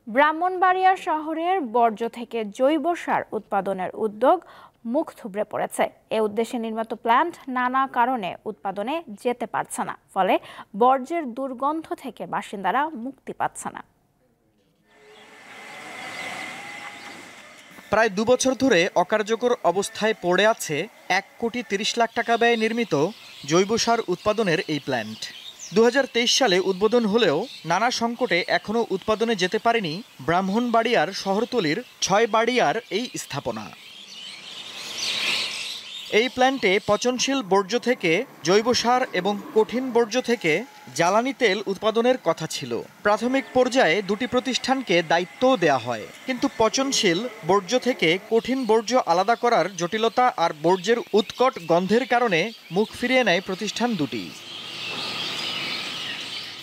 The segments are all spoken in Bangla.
ব্রাহ্মণবাড়িয়া শহরের বর্জ্য থেকে জৈব সার উৎপাদনের উদ্যোগ মুখ থুবড়ে পড়েছে। এ উদ্দেশ্যে নির্মিত প্ল্যান্ট নানা কারণে উৎপাদনে যেতে পারছে না, ফলে বর্জ্যের দুর্গন্ধ থেকে বাসিন্দারা মুক্তি পাচ্ছে না। প্রায় ২ বছর ধরে অকার্যকর অবস্থায় পড়ে আছে ১,৩০,০০,০০০ টাকা ব্যয়ে নির্মিত জৈব সার উৎপাদনের এই প্ল্যান্ট। ২০২৩ সালে উদ্বোধন হলেও নানা সংকটে এখনও উৎপাদনে যেতে পারেনি ব্রাহ্মণবাড়িয়ার শহরতলির ৬ বাড়িয়ার এই স্থাপনা। এই প্ল্যান্টে পচনশীল বর্জ্য থেকে জৈব সার এবং কঠিন বর্জ্য থেকে জ্বালানি তেল উৎপাদনের কথা ছিল। প্রাথমিক পর্যায়ে দুটি প্রতিষ্ঠানকে দায়িত্বও দেয়া হয়, কিন্তু পচনশীল বর্জ্য থেকে কঠিন বর্জ্য আলাদা করার জটিলতা আর বর্জ্যের উৎকট গন্ধের কারণে মুখ ফিরিয়ে নেয় প্রতিষ্ঠান দুটি।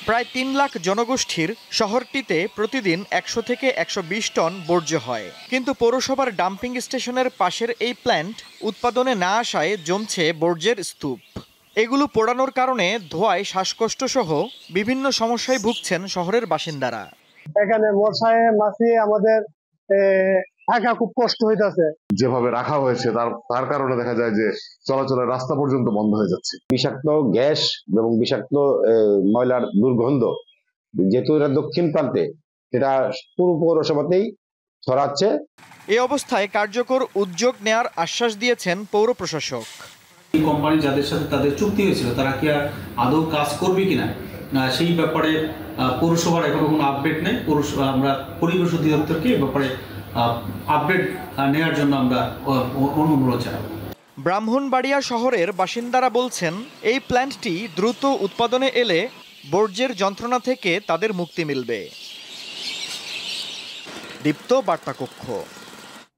প্রায় ৩ লাখ জনগোষ্ঠীর শহরটিতে প্রতিদিন ১০০ থেকে ১২০ টন বর্জ্য হয়, কিন্তু পৌরসভার ডাম্পিং স্টেশনের পাশের এই প্ল্যান্ট উৎপাদনে না আসায় জমছে বর্জ্যের স্তূপ। এগুলো পোড়ানোর কারণে ধোঁয়ায় শ্বাসকষ্ট সহ বিভিন্ন সমস্যায় ভুগছেন শহরের বাসিন্দারা। এখানে মশায় মাছি আমাদের থাকা খুব কষ্ট হইতাছে। যেভাবে রাখা হয়েছে তার কারণে দেখা যায় যে চলাচলের রাস্তা পর্যন্ত বন্ধ হয়ে যাচ্ছে। বিষাক্ত গ্যাস এবং বিষাক্ত ময়লার দুর্গন্ধ, যেহেতু এটা দক্ষিণ প্রান্তে, এটা পুরো পৌরসভাতেই ছড়াচ্ছে। এই অবস্থায় কার্যকর উদ্যোগ নেয়ার আশ্বাস দিয়েছেন পৌর প্রশাসক। কোম্পানি যাদের সাথে তাদের চুক্তি হয়েছিল তারা কি আর আদৌ কাজ করবে কিনা সেই ব্যাপারে পৌরসভার এখনো কোনো আপডেট নেই। আমরা পরিবেশ অধিদপ্তরকে এই ব্যাপারে আপডেট নেওয়ার জন্য আমরা অনুরোধ জানাবো। ব্রাহ্মণবাড়িয়া শহরের বাসিন্দারা বলছেন, এই প্ল্যান্টটি দ্রুত উৎপাদনে এলে বর্জ্যের যন্ত্রণা থেকে তাদের মুক্তি মিলবে। দীপ্ত বার্তা কক্ষ।